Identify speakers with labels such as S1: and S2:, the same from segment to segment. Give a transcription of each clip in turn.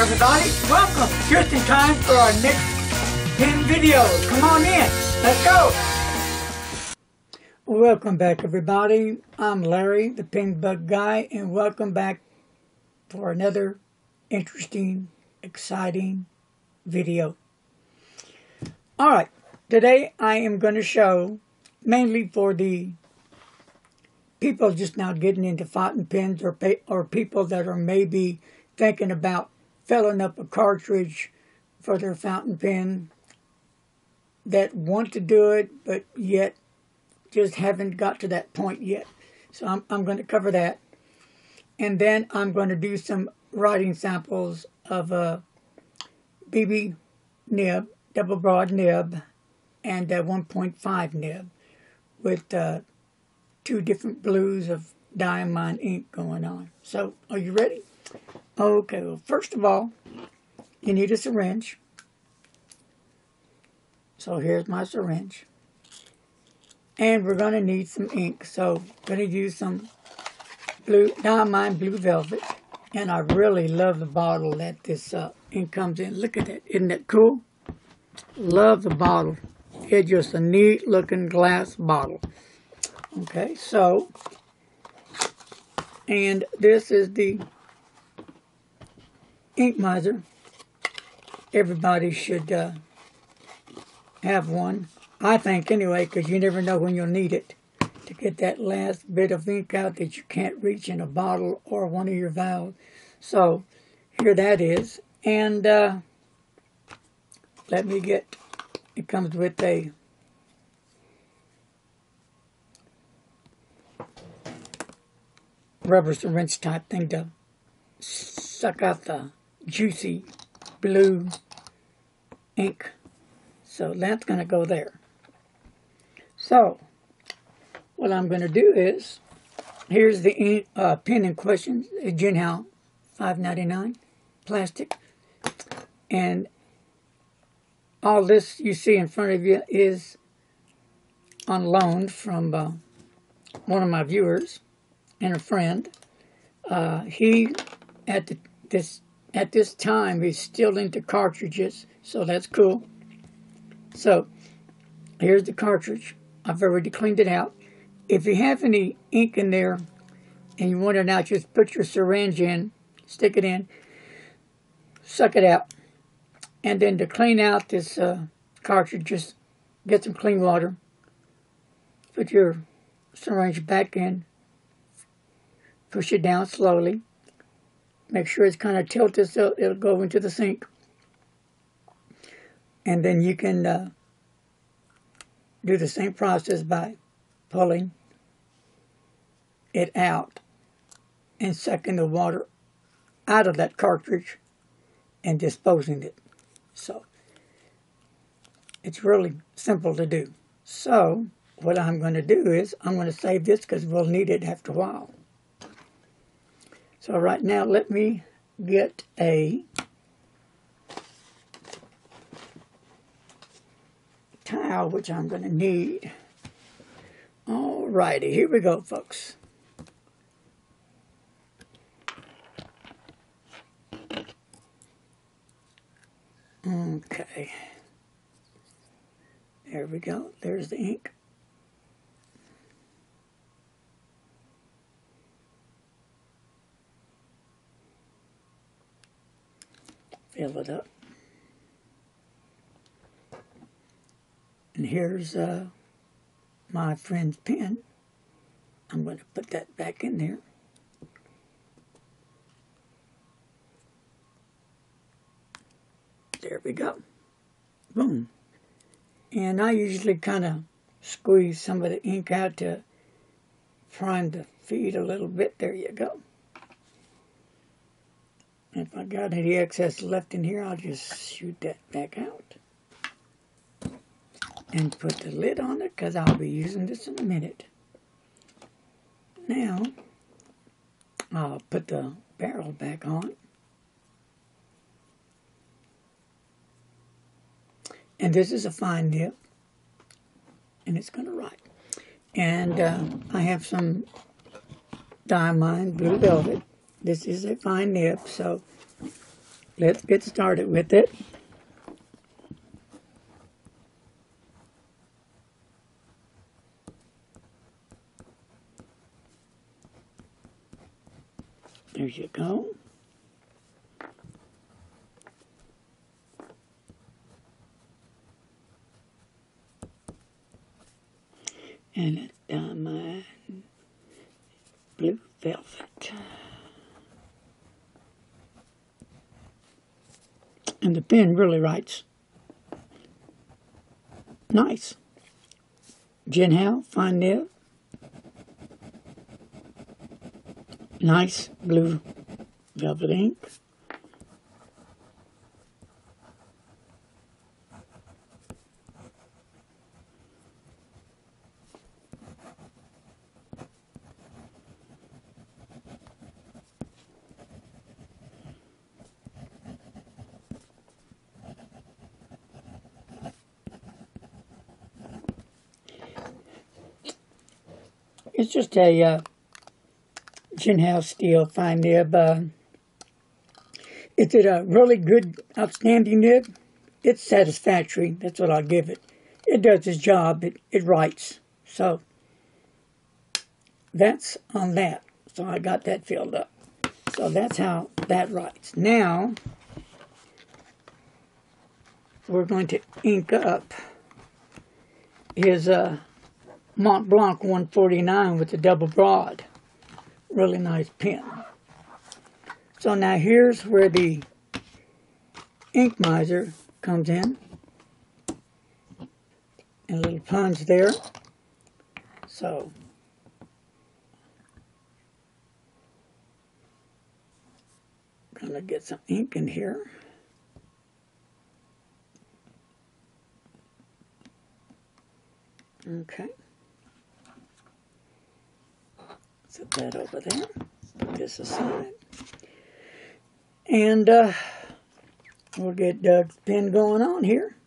S1: everybody. Welcome. Just in time for our next pen video. Come on in. Let's go. Welcome back, everybody. I'm Larry, the Pen Bug Guy, and welcome back for another interesting, exciting video. Alright, today I am going to show, mainly for the people just now getting into fountain pens, or people that are maybe thinking about filling up a cartridge for their fountain pen, that want to do it, but yet just haven't got to that point yet. So I'm going to cover that. And then I'm going to do some writing samples of a BB nib, double broad nib, and a 1.5 nib with two different blues of diamond ink going on. So, are you ready? Okay, well, first of all, you need a syringe. So here's my syringe. And we're going to need some ink. So, I'm going to use some diamond blue velvet. And I really love the bottle that this ink comes in. Look at that. Isn't that cool? Love the bottle. It's just a neat looking glass bottle. Okay, so, and this is the ink miser. Everybody should have one, I think, anyway, because you never know when you'll need it to get that last bit of ink out that you can't reach in a bottle or one of your valves. So, here that is. And let me get, it comes with a rubber syringe type thing to suck out the juicy blue ink. So that's going to go there. So what I'm going to do is, here's the ink, pen in question, a Jinhao 599 plastic. And all this you see in front of you is on loan from one of my viewers and a friend. He at this time he's still into cartridges, so that's cool. So here's the cartridge. I've already cleaned it out. If you have any ink in there and you want it out, just put your syringe in, stick it in, suck it out. And then to clean out this cartridge, just get some clean water, put your syringe back in, push it down slowly, make sure it's kind of tilted so it'll go into the sink. And then you can do the same process by pulling it out and sucking the water out of that cartridge and disposing it. So, it's really simple to do. So, what I'm going to do is, I'm going to save this because we'll need it after a while. So right now, let me get a towel, which I'm going to need. Alrighty, here we go, folks. Okay. There we go. There's the ink. Fill it up. And here's my friend's pen. I'm going to put that back in there. There we go. Boom. And I usually kind of squeeze some of the ink out to prime the feed a little bit. There you go. If I got any excess left in here, I'll just shoot that back out. And put the lid on it, because I'll be using this in a minute. Now, I'll put the barrel back on. And this is a fine nib. And it's going to write. And I have some diamond blue velvet. This is a fine nib, so let's get started with it. There you go. And it's diamond blue velvet. And the pen really writes nice. Jinhao, fine nib. Nice blue velvet ink. It's just a Jinhao steel fine nib. Is it a really good, outstanding nib? It's satisfactory. That's what I'll give it. It does its job. It writes. So that's on that. So I got that filled up. So that's how that writes. Now we're going to ink up his Mont Blanc 149 with the double broad. Really nice pen. So now here's where the ink miser comes in. And a little punch there. So gonna get some ink in here. Okay. Set that over there. Put this aside. And we'll get Doug's pen going on here.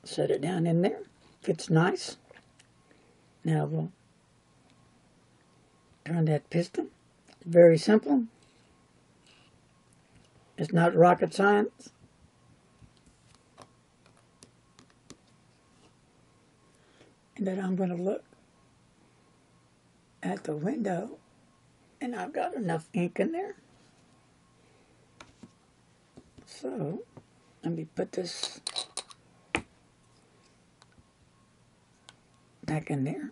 S1: Set it down in there. Fits nice. Now we'll turn that piston. Very simple. It's not rocket science. And then I'm going to look at the window, and I've got enough ink in there. So let me put this back in there,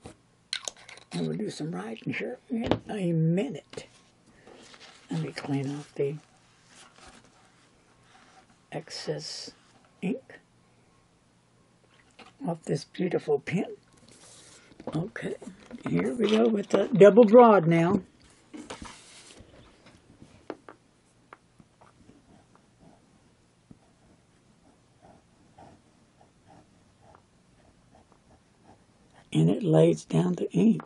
S1: and we'll do some writing here in a minute. Let me clean off the excess ink off this beautiful pen. Okay, here we go with the double broad now. And it lays down the ink.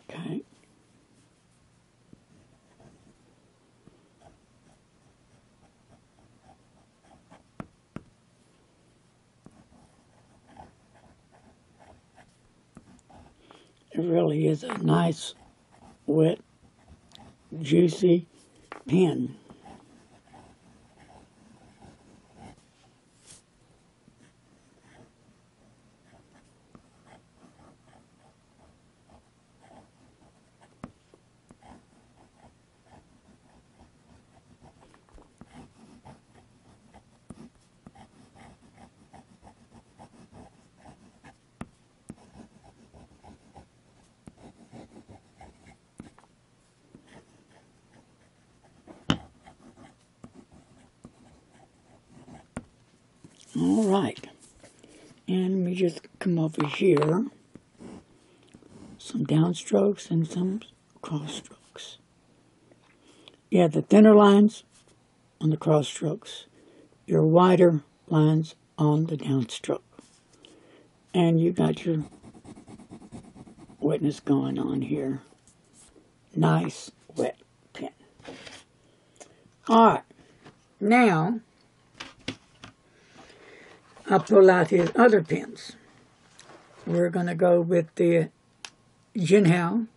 S1: Okay. It really is a nice, wet, juicy pen. All right, and let me just come over here, some downstrokes and some cross strokes. You have the thinner lines on the cross strokes, your wider lines on the downstroke, and you got your wetness going on here. Nice wet pen. All right, now I'll pull out his other pins. We're going to go with the Jinhao.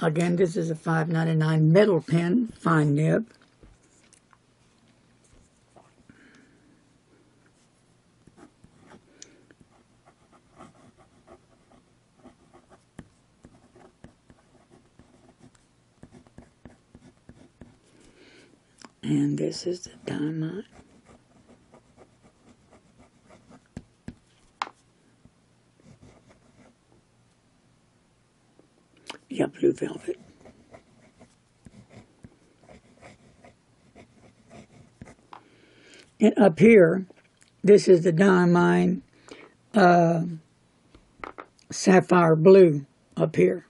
S1: Again, this is a $5.99 metal pin, fine nib. And this is the diamond. Yeah, blue velvet. And up here, this is the diamond sapphire blue up here.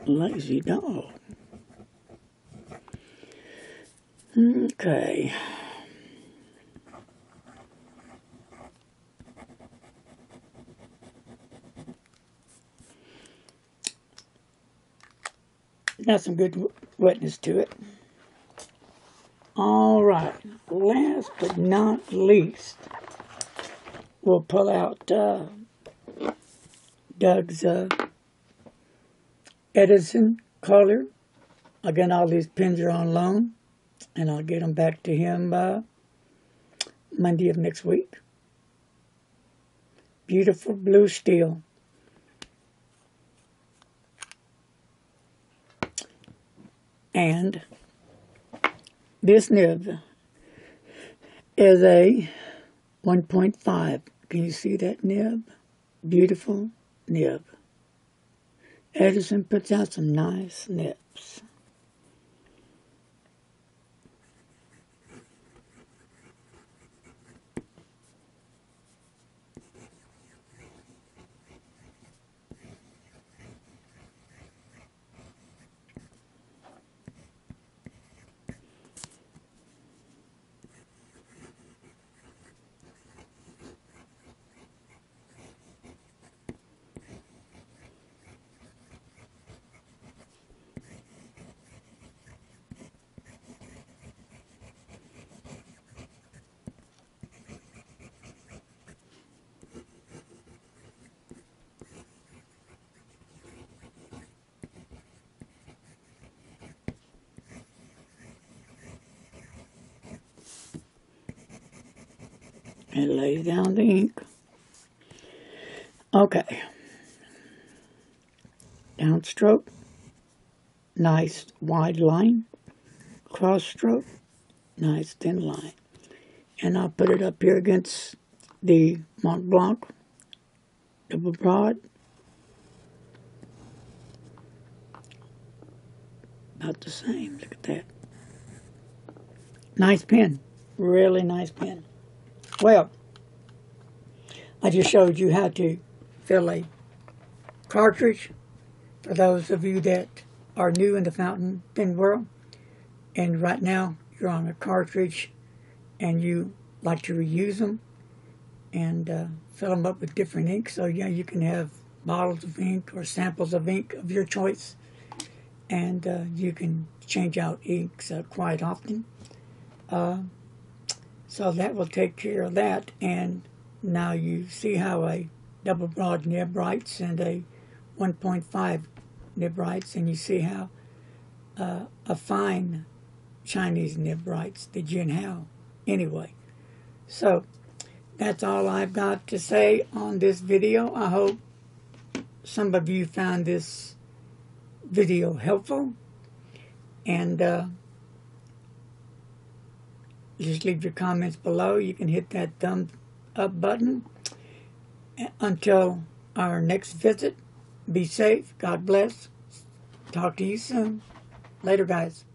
S1: Lazy dog. Okay. Got some good wetness to it. All right. Last but not least, we'll pull out Doug's Edison color. Again, all these pins are on loan, and I'll get them back to him Monday of next week. Beautiful blue steel. And this nib is a 1.5. Can you see that nib? Beautiful nib. Edison puts out some nice nibs. And lay down the ink. Okay. Downstroke. Nice wide line. Cross stroke. Nice thin line. And I'll put it up here against the Mont Blanc double broad. About the same. Look at that. Nice pen. Really nice pen. Well, I just showed you how to fill a cartridge for those of you that are new in the fountain pen world. And right now, you're on a cartridge and you like to reuse them and fill them up with different ink. So, yeah, you can have bottles of ink or samples of ink of your choice. And you can change out inks quite often. So that will take care of that. And now you see how a double broad nib writes and a 1.5 nib writes. And you see how a fine Chinese nib writes, the Jinhao. Anyway, so that's all I've got to say on this video. I hope some of you found this video helpful. And just leave your comments below. You can hit that thumbs up button. Until our next visit, be safe. God bless. Talk to you soon. Later, guys.